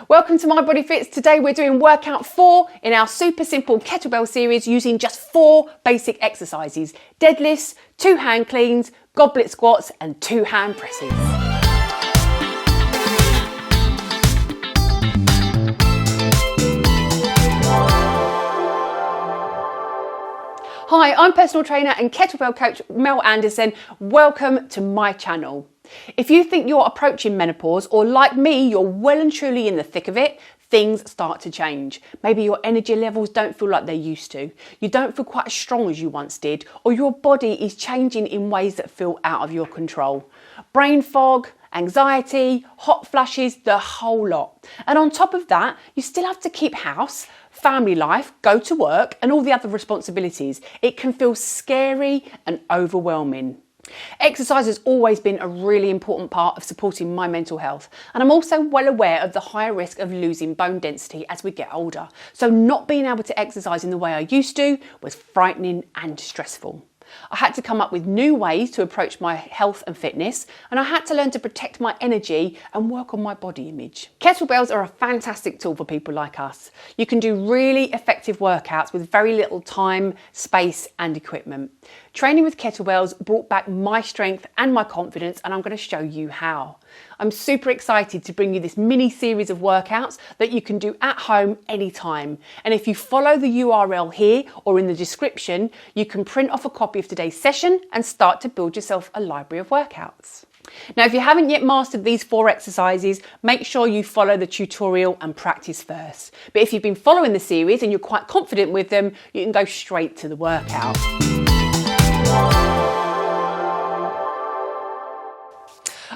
Welcome to My Body Fits. Today we're doing workout 4 in our super simple kettlebell series using just 4 basic exercises: deadlifts, 2 hand cleans, goblet squats and 2 hand presses. Hi, I'm personal trainer and kettlebell coach Mel Anderson. Welcome to my channel. If you think you're approaching menopause, or like me, you're well and truly in the thick of it, things start to change. Maybe your energy levels don't feel like they used to. You don't feel quite as strong as you once did, or your body is changing in ways that feel out of your control. Brain fog, anxiety, hot flashes, the whole lot. And on top of that, you still have to keep house, family life, go to work, and all the other responsibilities. It can feel scary and overwhelming. Exercise has always been a really important part of supporting my mental health, and I'm also well aware of the higher risk of losing bone density as we get older. So not being able to exercise in the way I used to was frightening and stressful. I had to come up with new ways to approach my health and fitness, and I had to learn to protect my energy and work on my body image. Kettlebells are a fantastic tool for people like us. You can do really effective workouts with very little time, space and equipment. Training with kettlebells brought back my strength and my confidence, and I'm going to show you how. I'm super excited to bring you this mini series of workouts that you can do at home anytime. And if you follow the URL here or in the description, you can print off a copy of today's session and start to build yourself a library of workouts. Now, if you haven't yet mastered these 4 exercises, make sure you follow the tutorial and practice first. But if you've been following the series and you're quite confident with them, you can go straight to the workout.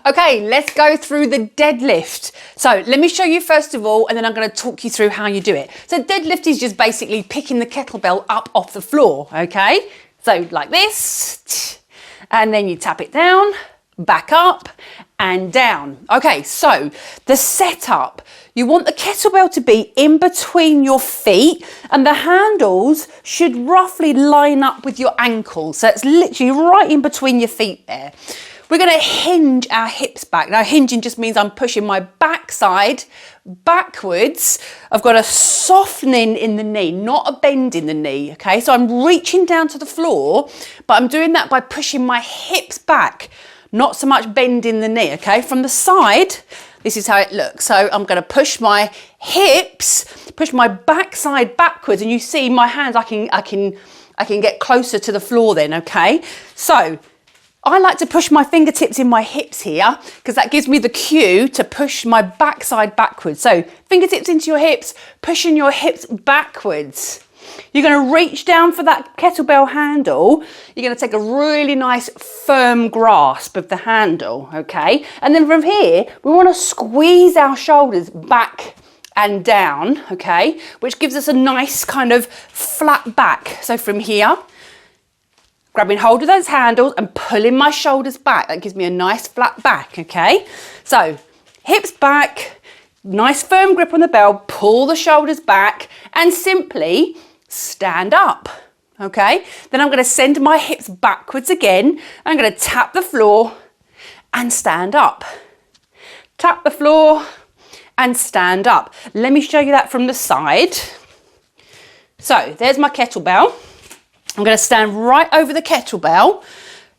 Okay, let's go through the deadlift. So let me show you first of all, and then I'm going to talk you through how you do it. So deadlift is just basically picking the kettlebell up off the floor, okay? So like this, and then you tap it down, back up and down. Okay, so the setup, you want the kettlebell to be in between your feet, and the handles should roughly line up with your ankles. So it's literally right in between your feet there. We're going to hinge our hips back. Now, hinging just means I'm pushing my backside backwards. I've got a softening in the knee, not a bend in the knee, okay? So I'm reaching down to the floor, but I'm doing that by pushing my hips back, not so much bend in the knee, okay? From the side, this is how it looks. So I'm going to push my hips, push my backside backwards, and you see my hands, I can get closer to the floor then, okay? So I like to push my fingertips in my hips here because that gives me the cue to push my backside backwards. So fingertips into your hips, pushing your hips backwards. You're going to reach down for that kettlebell handle. You're going to take a really nice firm grasp of the handle, okay? And then from here, we want to squeeze our shoulders back and down, okay? Which gives us a nice kind of flat back. So from here, grabbing hold of those handles and pulling my shoulders back. That gives me a nice flat back, okay? So hips back, nice firm grip on the bell, pull the shoulders back and simply stand up, okay? Then I'm going to send my hips backwards again. I'm going to tap the floor and stand up. Tap the floor and stand up. Let me show you that from the side. So there's my kettlebell. I'm going to stand right over the kettlebell,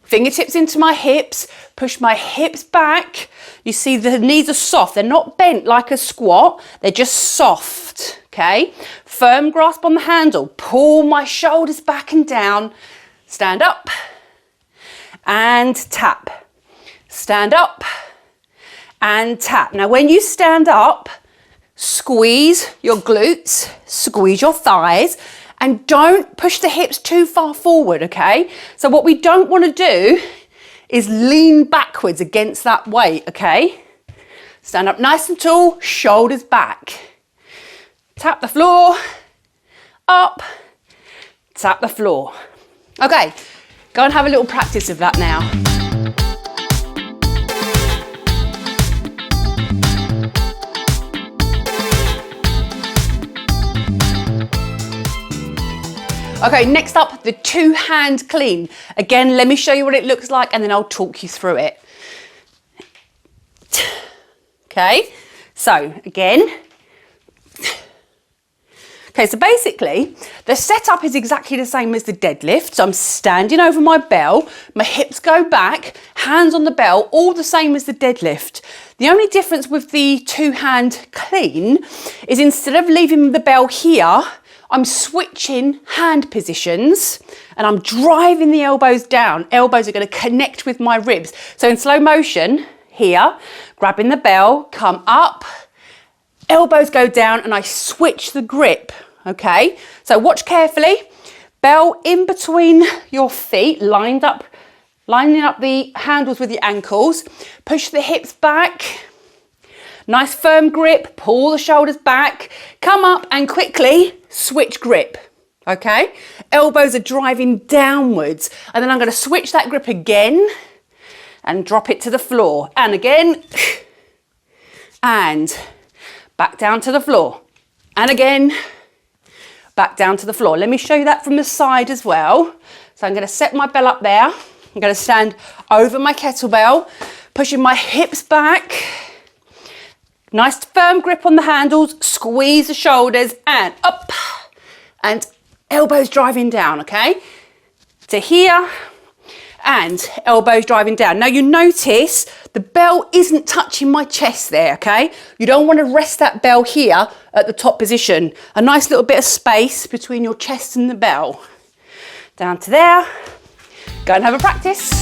fingertips into my hips, push my hips back. You see the knees are soft. They're not bent like a squat. They're just soft, okay? Firm grasp on the handle. Pull my shoulders back and down. Stand up and tap. Stand up and tap. Now, when you stand up, squeeze your glutes, squeeze your thighs, and don't push the hips too far forward, okay? So what we don't want to do is lean backwards against that weight, okay? Stand up nice and tall, shoulders back. Tap the floor, up, tap the floor. Okay, go and have a little practice of that now. Okay, next up, the 2-hand clean. Again, let me show you what it looks like and then I'll talk you through it. Okay, so again, Okay, so basically, the setup is exactly the same as the deadlift. So I'm standing over my bell, my hips go back, hands on the bell, all the same as the deadlift. The only difference with the two-hand clean is instead of leaving the bell here, I'm switching hand positions and I'm driving the elbows down. Elbows are going to connect with my ribs. So in slow motion, here, grabbing the bell, come up, elbows go down and I switch the grip, okay? So watch carefully, bell in between your feet, lining up the handles with your ankles, push the hips back, nice firm grip, pull the shoulders back, come up and quickly switch grip, okay? Elbows are driving downwards and then I'm going to switch that grip again and drop it to the floor and again and back down to the floor, and again, back down to the floor. Let me show you that from the side as well. So I'm going to set my bell up there. I'm going to stand over my kettlebell, pushing my hips back. Nice firm grip on the handles, squeeze the shoulders and up, and elbows driving down, okay? To here, and elbows driving down. Now you notice the bell isn't touching my chest there, okay? You don't want to rest that bell here at the top position. A nice little bit of space between your chest and the bell. Down to there. Go and have a practice.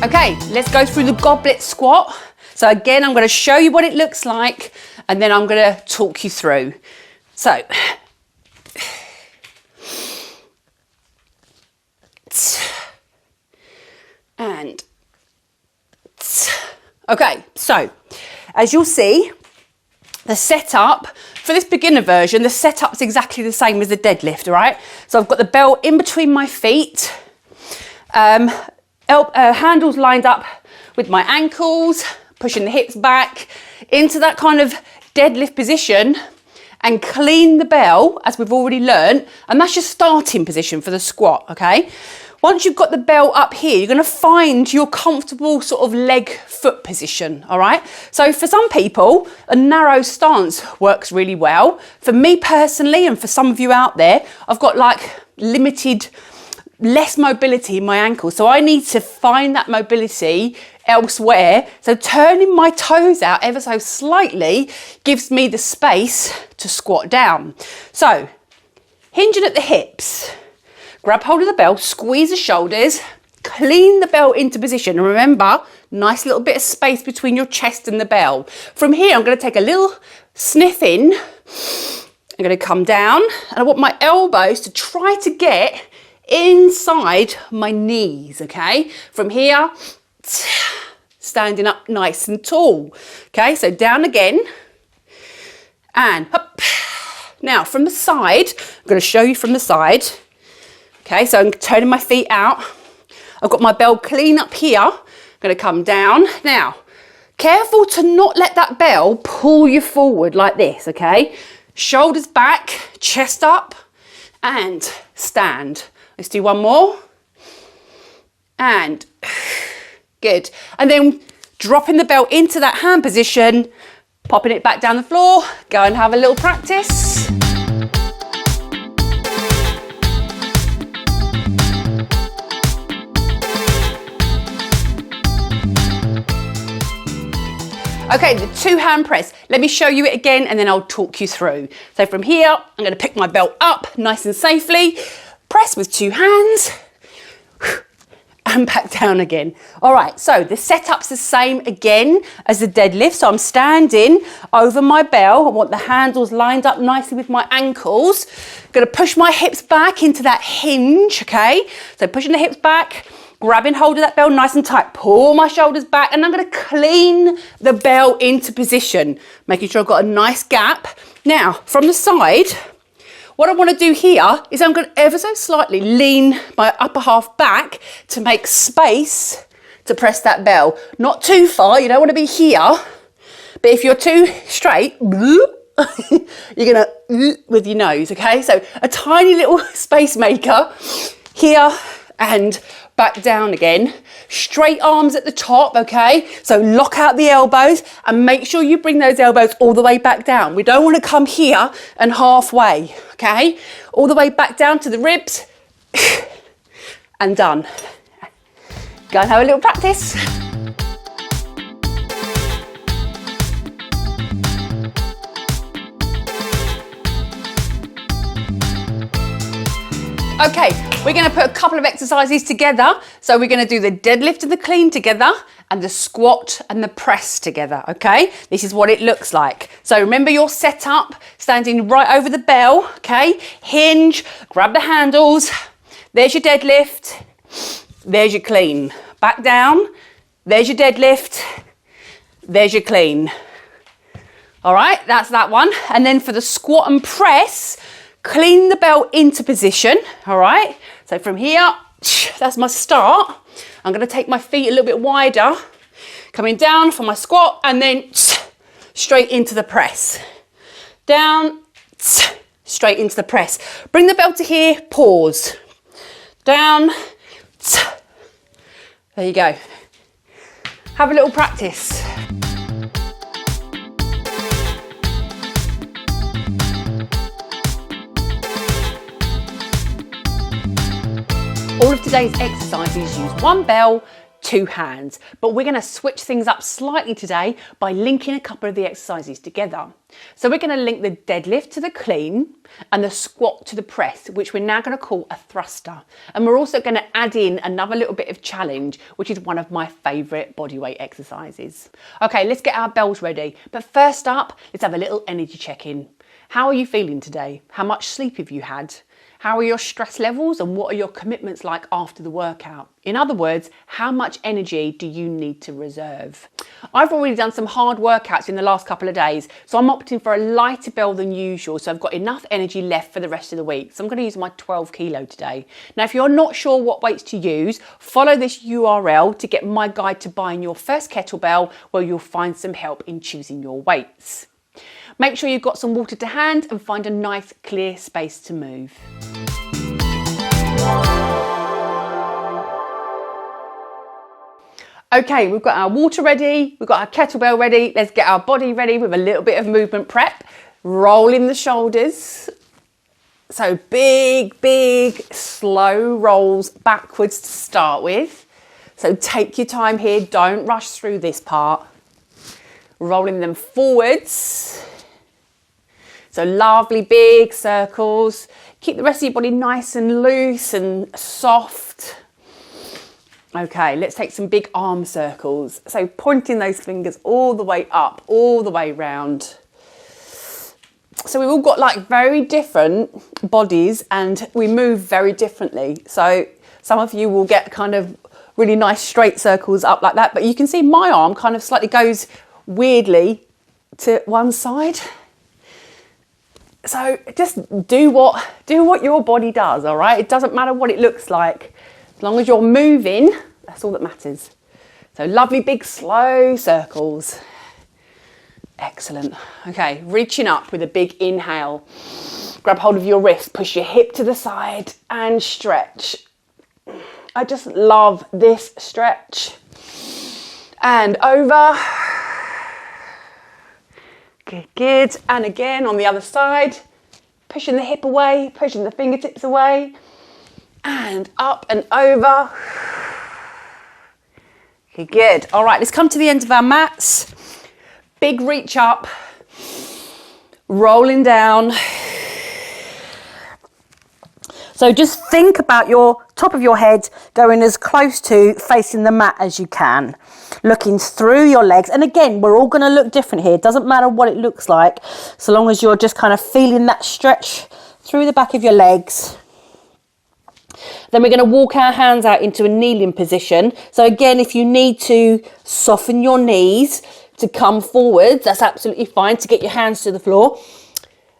Okay, let's go through the goblet squat. So again, I'm going to show you what it looks like and then I'm going to talk you through. So, and, okay, so as you'll see, the setup, for this beginner version, the setup's exactly the same as the deadlift, all right? So I've got the bell in between my feet, handles lined up with my ankles, pushing the hips back into that kind of deadlift position and clean the bell, as we've already learned, and that's your starting position for the squat, okay? Once you've got the bell up here, you're gonna find your comfortable sort of leg foot position, all right? So for some people, a narrow stance works really well. For me personally, and for some of you out there, I've got like less mobility in my ankle. So I need to find that mobility elsewhere. So turning my toes out ever so slightly gives me the space to squat down. So hinging at the hips, grab hold of the bell, squeeze the shoulders, clean the bell into position. And remember, nice little bit of space between your chest and the bell. From here, I'm going to take a little sniff in. I'm going to come down and I want my elbows to try to get inside my knees, okay? From here, standing up nice and tall. Okay, so down again and up. Now from the side, I'm going to show you from the side. Okay, so I'm turning my feet out. I've got my bell clean up here. I'm going to come down. Now, careful to not let that bell pull you forward like this, okay? Shoulders back, chest up, and stand. Let's do one more. And good. And then dropping the bell into that hand position, popping it back down the floor. Go and have a little practice. Okay, the two-hand press. Let me show you it again and then I'll talk you through. So from here, I'm going to pick my belt up nice and safely. Press with two hands and back down again. All right, so the setup's the same again as the deadlift. So I'm standing over my bell. I want the handles lined up nicely with my ankles. I'm going to push my hips back into that hinge, okay? So pushing the hips back, grabbing hold of that bell nice and tight, pull my shoulders back, and I'm going to clean the bell into position, making sure I've got a nice gap. Now, from the side, what I want to do here is I'm going to ever so slightly lean my upper half back to make space to press that bell. Not too far, you don't want to be here, but if you're too straight, you're going to with your nose, okay? So a tiny little space maker here and back down again. Straight arms at the top, okay? So lock out the elbows and make sure you bring those elbows all the way back down. We don't want to come here and halfway, okay? All the way back down to the ribs and done. Go and have a little practice. Okay, we're going to put a couple of exercises together. So we're going to do the deadlift and the clean together and the squat and the press together, okay? This is what it looks like. So remember your setup, standing right over the bell, okay? Hinge, grab the handles. There's your deadlift. There's your clean. Back down. There's your deadlift. There's your clean. All right, that's that one. And then for the squat and press, clean the bell into position, all right? So from here, that's my start. I'm gonna take my feet a little bit wider, coming down for my squat, and then straight into the press. Down, straight into the press. Bring the bell to here, pause. Down, there you go. Have a little practice. All of today's exercises use one bell, two hands, but we're going to switch things up slightly today by linking a couple of the exercises together. So we're going to link the deadlift to the clean and the squat to the press, which we're now going to call a thruster. And we're also going to add in another little bit of challenge, which is one of my favourite bodyweight exercises. Okay, let's get our bells ready. But first up, let's have a little energy check-in. How are you feeling today? How much sleep have you had? How are your stress levels and what are your commitments like after the workout? In other words, how much energy do you need to reserve? I've already done some hard workouts in the last couple of days, so I'm opting for a lighter bell than usual, so I've got enough energy left for the rest of the week. So I'm going to use my 12 kilo today. Now, if you're not sure what weights to use, follow this URL to get my guide to buying your first kettlebell, where you'll find some help in choosing your weights. Make sure you've got some water to hand and find a nice clear space to move. Okay, we've got our water ready, we've got our kettlebell ready. Let's get our body ready with a little bit of movement prep. Rolling the shoulders. So big, slow rolls backwards to start with. So take your time here, don't rush through this part. Rolling them forwards. So lovely big circles. Keep the rest of your body nice and loose and soft. Okay, let's take some big arm circles. So pointing those fingers all the way up, all the way round. So we've all got like very different bodies and we move very differently. So some of you will get kind of really nice straight circles up like that, but you can see my arm kind of slightly goes weirdly to one side. So just do what your body does, all right? It doesn't matter what it looks like. As long as you're moving, that's all that matters. So lovely big slow circles. Excellent. Okay, reaching up with a big inhale. Grab hold of your wrist, push your hip to the side and stretch. I just love this stretch. And over. Good. And again on the other side, pushing the hip away, pushing the fingertips away, and up and over. Okay, good. All right, let's come to the end of our mats. Big reach up, rolling down. So just think about your top of your head going as close to facing the mat as you can. Looking through your legs. And again, we're all going to look different here. It doesn't matter what it looks like, so long as you're just kind of feeling that stretch through the back of your legs. Then we're going to walk our hands out into a kneeling position. So again, if you need to soften your knees to come forward, that's absolutely fine, to get your hands to the floor.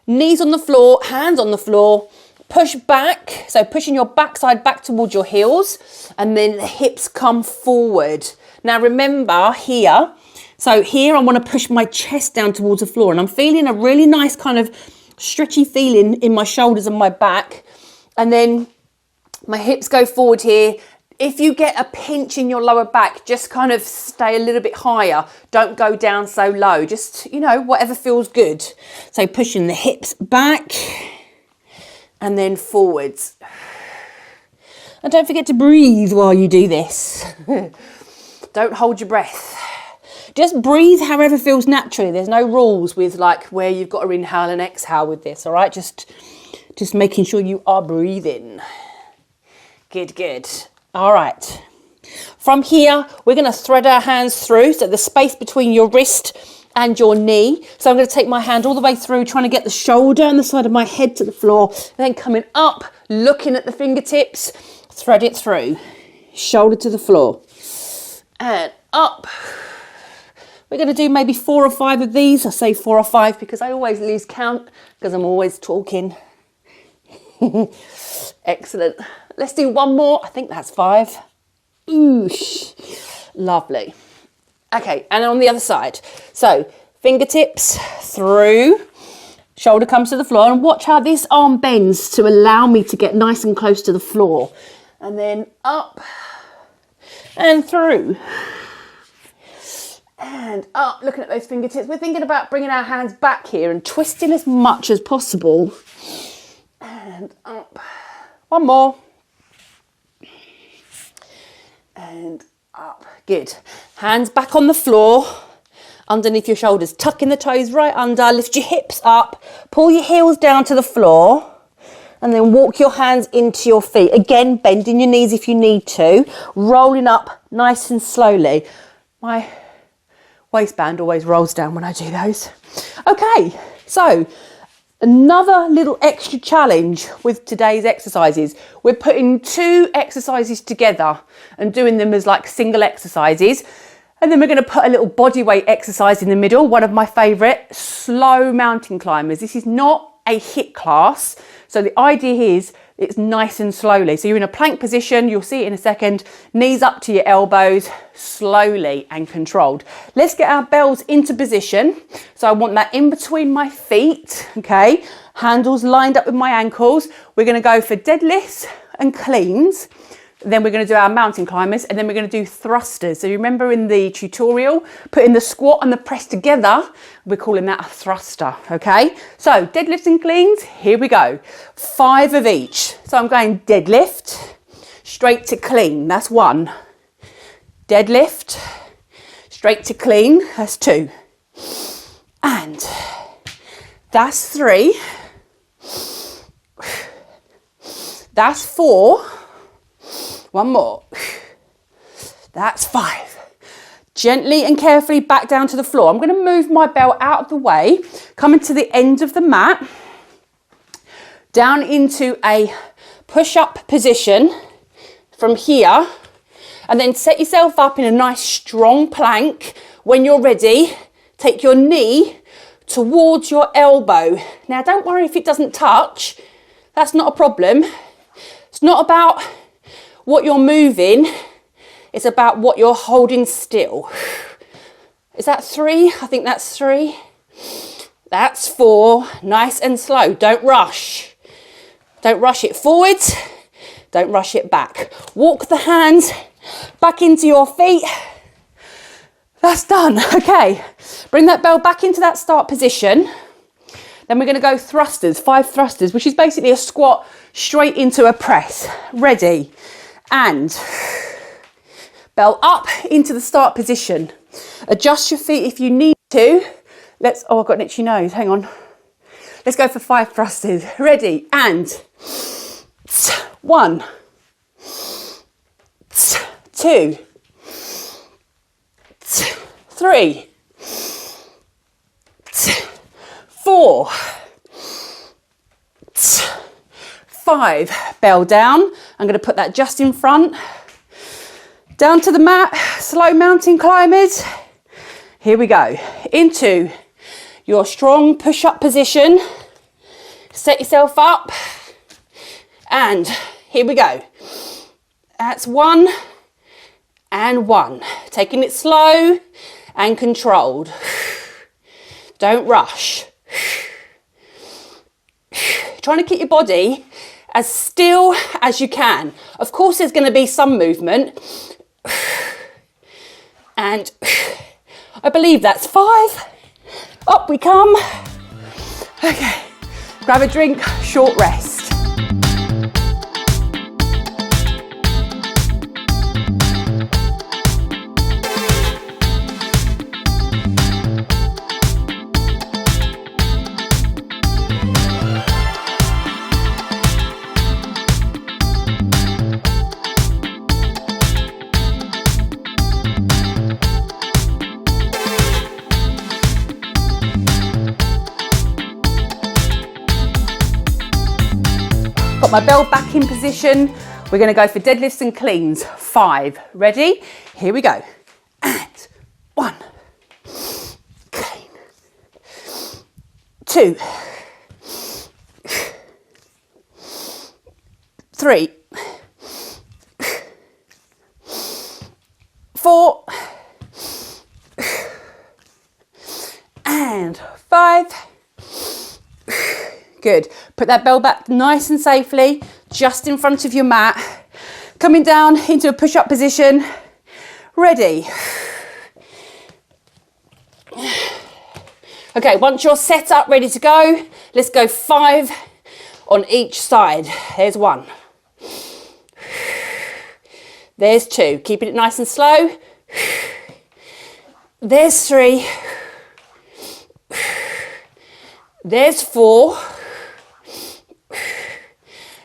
Knees on the floor, hands on the floor. Push back, so pushing your backside back towards your heels, and then the hips come forward. Now remember here, so here I want to push my chest down towards the floor, and I'm feeling a really nice kind of stretchy feeling in my shoulders and my back, and then my hips go forward here. if you get a pinch in your lower back, just kind of stay a little bit higher. Don't go down so low. Just, you know, whatever feels good. So pushing the hips back and then forwards. And don't forget to breathe while you do this. Don't hold your breath. Just breathe however feels naturally. There's no rules with like where you've got to inhale and exhale with this, all right? Just making sure you are breathing. Good, good. All right. From here, we're going to thread our hands through, so the space between your wrist and your knee. So I'm going to take my hand all the way through, trying to get the shoulder and the side of my head to the floor, and then coming up, looking at the fingertips, thread it through. Shoulder to the floor. And up. We're going to do maybe 4 or 5 of these. I say 4 or 5 because I always lose count because I'm always talking. Excellent. Let's do one more. I think that's 5. Oosh. Lovely. Okay, and on the other side. So fingertips through, shoulder comes to the floor, and watch how this arm bends to allow me to get nice and close to the floor. And then up and through. And up, looking at those fingertips. We're thinking about bringing our hands back here and twisting as much as possible. And up. One more. And up. Good. Hands back on the floor, underneath your shoulders. Tucking the toes right under. Lift your hips up. Pull your heels down to the floor. And then walk your hands into your feet. Again, bending your knees if you need to. Rolling up nice and slowly. My waistband always rolls down when I do those. Okay, so another little extra challenge with today's exercises. We're putting 2 exercises together and doing them as like single exercises. And then we're going to put a little body weight exercise in the middle. One of my favourite, slow mountain climbers. This is not a HIIT class. So the idea is it's nice and slowly. So you're in a plank position, you'll see it in a second, knees up to your elbows, slowly and controlled. Let's get our bells into position. So I want that in between my feet, okay? Handles lined up with my ankles. We're gonna go for deadlifts and cleans. Then we're going to do our mountain climbers, and then we're going to do thrusters. So you remember in the tutorial, putting the squat and the press together, we're calling that a thruster, okay? So deadlifts and cleans, here we go. 5 of each. So I'm going deadlift, straight to clean, that's 1. Deadlift, straight to clean, that's 2. And that's 3. That's 4. One more. That's 5. Gently and carefully back down to the floor. I'm going to move my bell out of the way, coming to the end of the mat, down into a push-up position from here, and then set yourself up in a nice strong plank. When you're ready, take your knee towards your elbow. Now, don't worry if it doesn't touch. That's not a problem. It's not about what you're moving, it's about what you're holding still. Is that 3? I think that's 3. That's 4. Nice and slow. Don't rush. Don't rush it forwards. Don't rush it back. Walk the hands back into your feet. That's done. Okay. Bring that bell back into that start position. Then we're going to go thrusters, 5 thrusters, which is basically a squat straight into a press. Ready. And bell up into the start position. Adjust your feet if you need to. Oh, I've got an itchy nose, hang on. Let's go for 5 thrusters. Ready, and 1, 2, 3, 4, 5. Bell down. I'm going to put that just in front. Down to the mat, slow mountain climbers. Here we go. Into your strong push-up position. Set yourself up. And here we go. That's 1 and 1. Taking it slow and controlled. Don't rush. Trying to keep your body as still as you can. Of course, there's going to be some movement. And I believe that's 5. Up we come. Okay, grab a drink, short rest. Got my bell back in position. We're going to go for deadlifts and cleans. 5. Ready? Here we go. And 1. Clean. 2. 3. 4. And 5. Good. Put that bell back nice and safely, just in front of your mat. Coming down into a push-up position. Ready. Okay, once you're set up, ready to go, let's go 5 on each side. There's 1. There's 2. Keeping it nice and slow. There's 3. There's 4.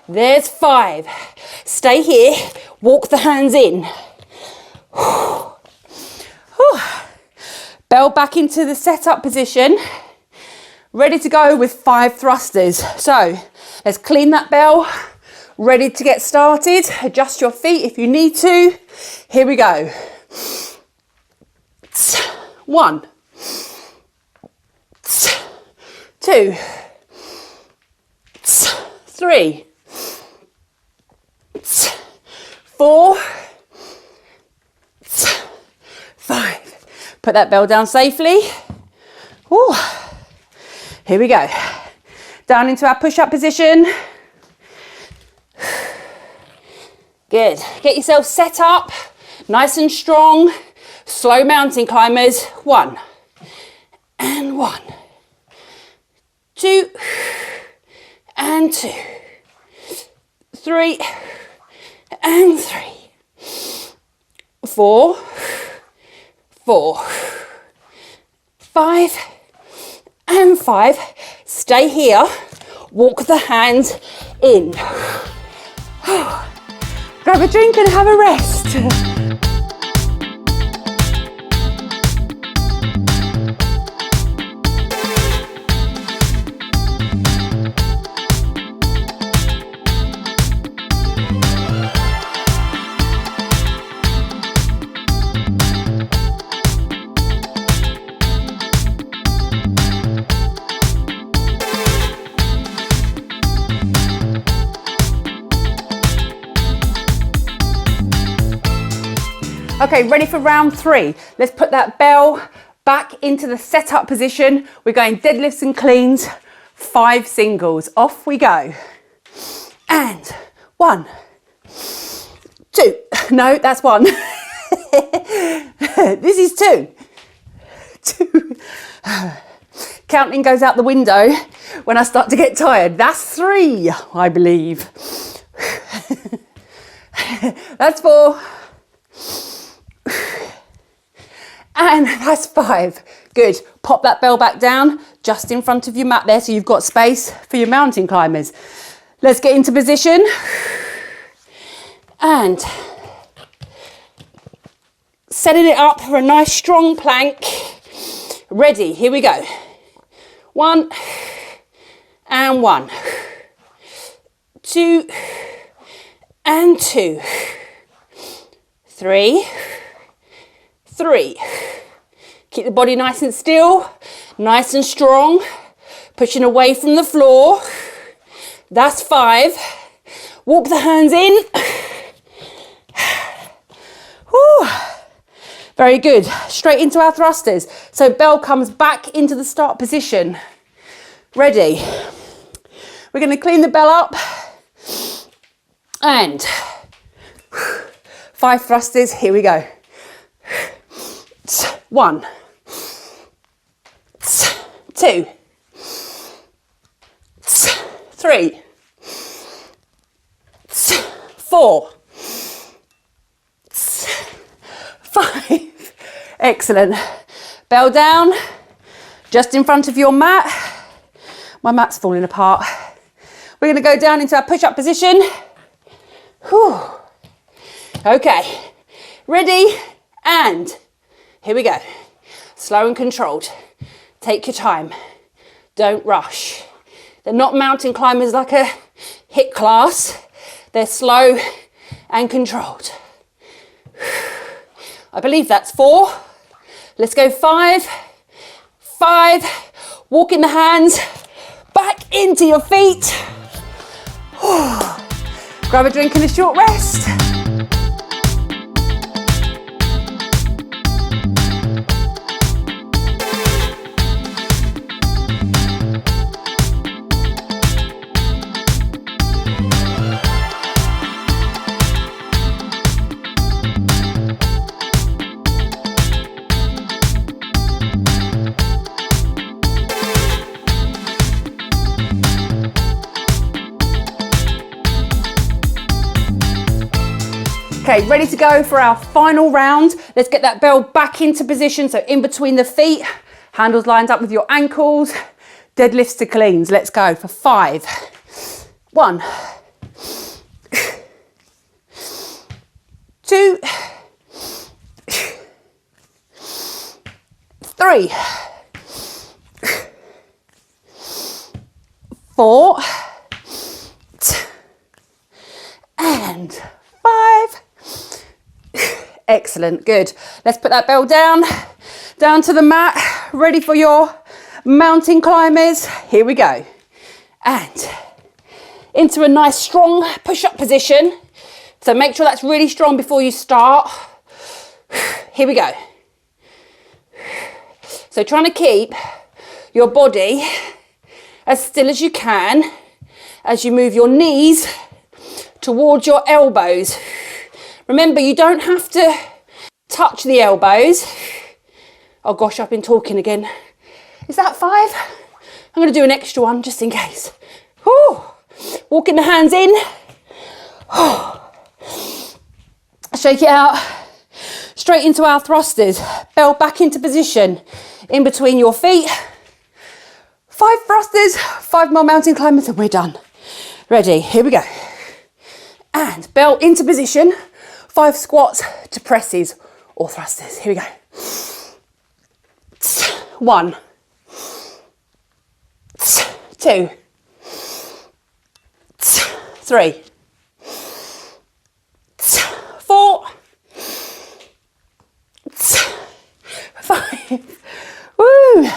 There's 5. Stay here. Walk the hands in. Bell back into the setup position. Ready to go with 5 thrusters. So let's clean that bell. Ready to get started. Adjust your feet if you need to. Here we go. 1. 2. 3. 4. 5. Put that bell down safely. Ooh. Here we go. Down into our push-up position. Good. Get yourself set up, nice and strong. Slow mountain climbers. 1 and 1. 2 and 2. 3 and 3. 4. 4. 5 and 5. Stay here. Walk the hands in. Grab a drink and have a rest. Okay, ready for round 3. Let's put that bell back into the setup position. We're going deadlifts and cleans, 5 singles. Off we go. And 1, 2. No, that's 1. This is 2. 2. Counting goes out the window when I start to get tired. That's 3, I believe. That's 4. And that's 5. Good. Pop that bell back down just in front of your mat there so you've got space for your mountain climbers. Let's get into position. And setting it up for a nice strong plank. Ready. Here we go. 1 and 1. 2 and 2. 3. 3. Keep the body nice and still, nice and strong, pushing away from the floor. That's 5. Walk the hands in. Whew. Very good. Straight into our thrusters. So bell comes back into the start position. Ready. We're going to clean the bell up. And 5 thrusters, here we go. 1, 2, 3, 4, 5. Excellent. Bell down, just in front of your mat. My mat's falling apart. We're going to go down into our push-up position. Whew. Okay, ready, and here we go. Slow and controlled. Take your time. Don't rush. They're not mountain climbers like a HIIT class. They're slow and controlled. I believe that's 4. Let's go 5. 5. Walk in the hands back into your feet. Grab a drink and a short rest. Okay, ready to go for our final round. Let's get that bell back into position, so in between the feet, handles lined up with your ankles, deadlifts to cleans. Let's go for 5. 1, 2, 3, 4, and 5. Excellent, good. Let's put that bell down to the mat, ready for your mountain climbers. Here we go. And into a nice strong push-up position. So make sure that's really strong before you start. Here we go. So trying to keep your body as still as you can as you move your knees towards your elbows. Remember, you don't have to touch the elbows. Oh gosh, I've been talking again. Is that 5? I'm going to do an extra one just in case. Whew. Walking the hands in. Shake it out. Straight into our thrusters. Bell back into position in between your feet. 5 thrusters, 5 more mountain climbers, and we're done. Ready, here we go. And bell into position. 5 squats to presses or thrusters. Here we go. 1, 2, 3, 4, 5. Woo!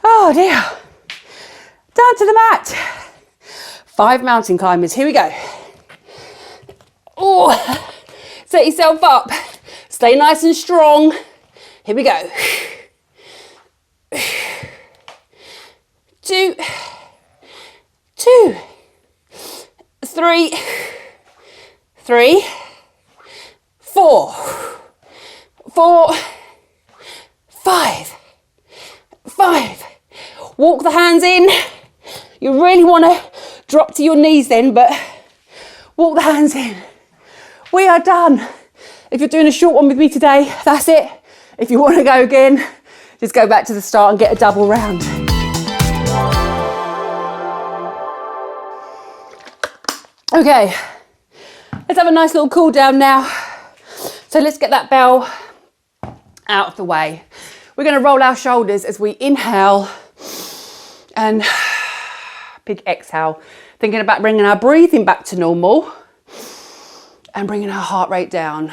Oh dear. Down to the mat. 5 mountain climbers. Here we go. Oh, set yourself up. Stay nice and strong. Here we go. 2, 2, 3, 3, 4, 4, 5, 5. Walk the hands in. You really want to drop to your knees then, but walk the hands in. We are done. If you're doing a short one with me today, that's it. If you want to go again, just go back to the start and get a double round. Okay, let's have a nice little cool down now. So let's get that bell out of the way. We're going to roll our shoulders as we inhale and big exhale. Thinking about bringing our breathing back to normal and bringing our heart rate down.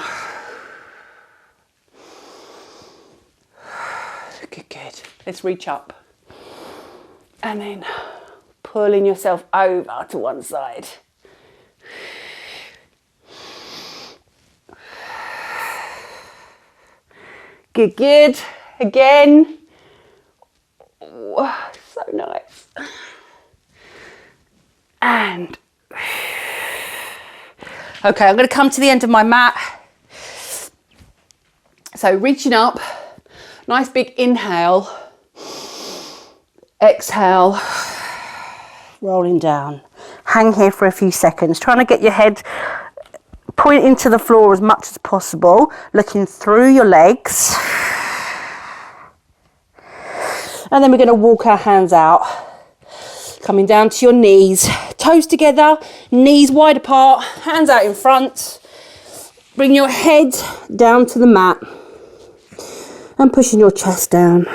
Good, good. Let's reach up and then pulling yourself over to one side. Good, good. Again. Oh, so nice. And Okay, I'm going to come to the end of my mat. So reaching up, nice big inhale, exhale, rolling down. Hang here for a few seconds, trying to get your head pointing to the floor as much as possible, looking through your legs. And then we're going to walk our hands out, coming down to your knees, toes together, knees wide apart, hands out in front. Bring your head down to the mat and pushing your chest down.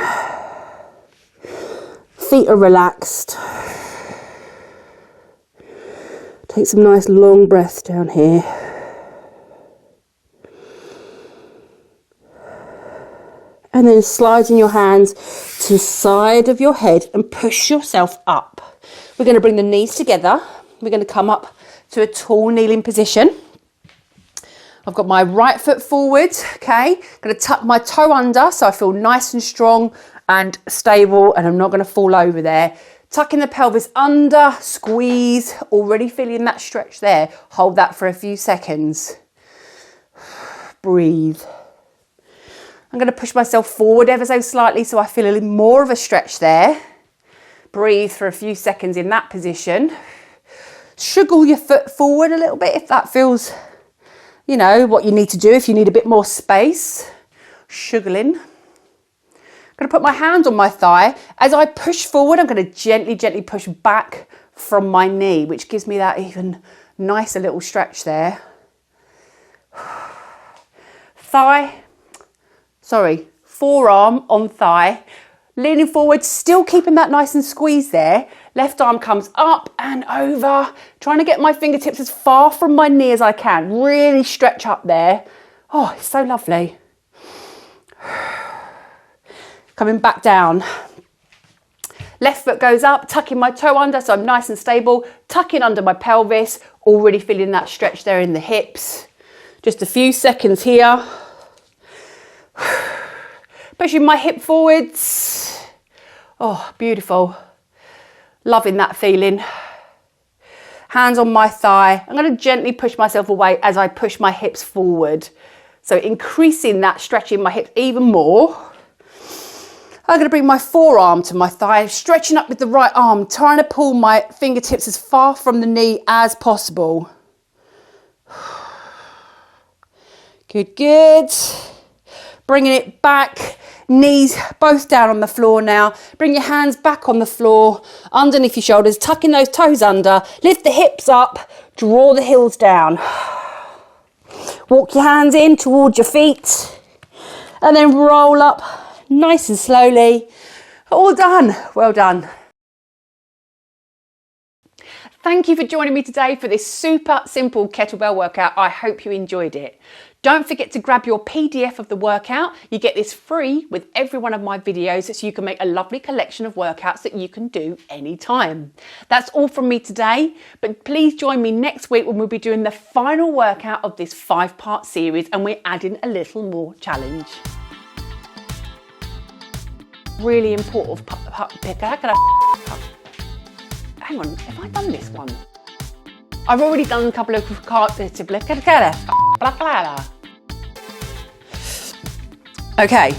Feet are relaxed. Take some nice long breaths down here. And then sliding your hands to the side of your head and push yourself up. We're going to bring the knees together. We're going to come up to a tall kneeling position. I've got my right foot forward, okay? I'm going to tuck my toe under so I feel nice and strong and stable and I'm not going to fall over there. Tucking the pelvis under, squeeze, already feeling that stretch there. Hold that for a few seconds. Breathe. I'm going to push myself forward ever so slightly so I feel a little more of a stretch there. Breathe for a few seconds in that position. Shuggle your foot forward a little bit if that feels, you know, what you need to do. If you need a bit more space, shuggling. I'm going to put my hand on my thigh. As I push forward, I'm going to gently, gently push back from my knee, which gives me that even nicer little stretch there. Forearm on thigh. Leaning forward, still keeping that nice and squeezed there. Left arm comes up and over. Trying to get my fingertips as far from my knee as I can. Really stretch up there. Oh, it's so lovely. Coming back down. Left foot goes up, tucking my toe under so I'm nice and stable. Tucking under my pelvis. Already feeling that stretch there in the hips. Just a few seconds here. Pushing my hip forwards. Oh, beautiful. Loving that feeling. Hands on my thigh. I'm going to gently push myself away as I push my hips forward. So increasing that stretch in my hips even more. I'm going to bring my forearm to my thigh, stretching up with the right arm, trying to pull my fingertips as far from the knee as possible. Good, good. Bringing it back, knees both down on the floor now. Bring your hands back on the floor, underneath your shoulders, tucking those toes under. Lift the hips up, draw the heels down. Walk your hands in towards your feet and then roll up nice and slowly. All done. Well done. Thank you for joining me today for this super simple kettlebell workout. I hope you enjoyed it. Don't forget to grab your PDF of the workout. You get this free with every one of my videos so you can make a lovely collection of workouts that you can do anytime. That's all from me today, but please join me next week when we'll be doing the final workout of this 5-part series and we're adding a little more challenge. Really important hang on, have I done this one? I've already done a couple of Okay,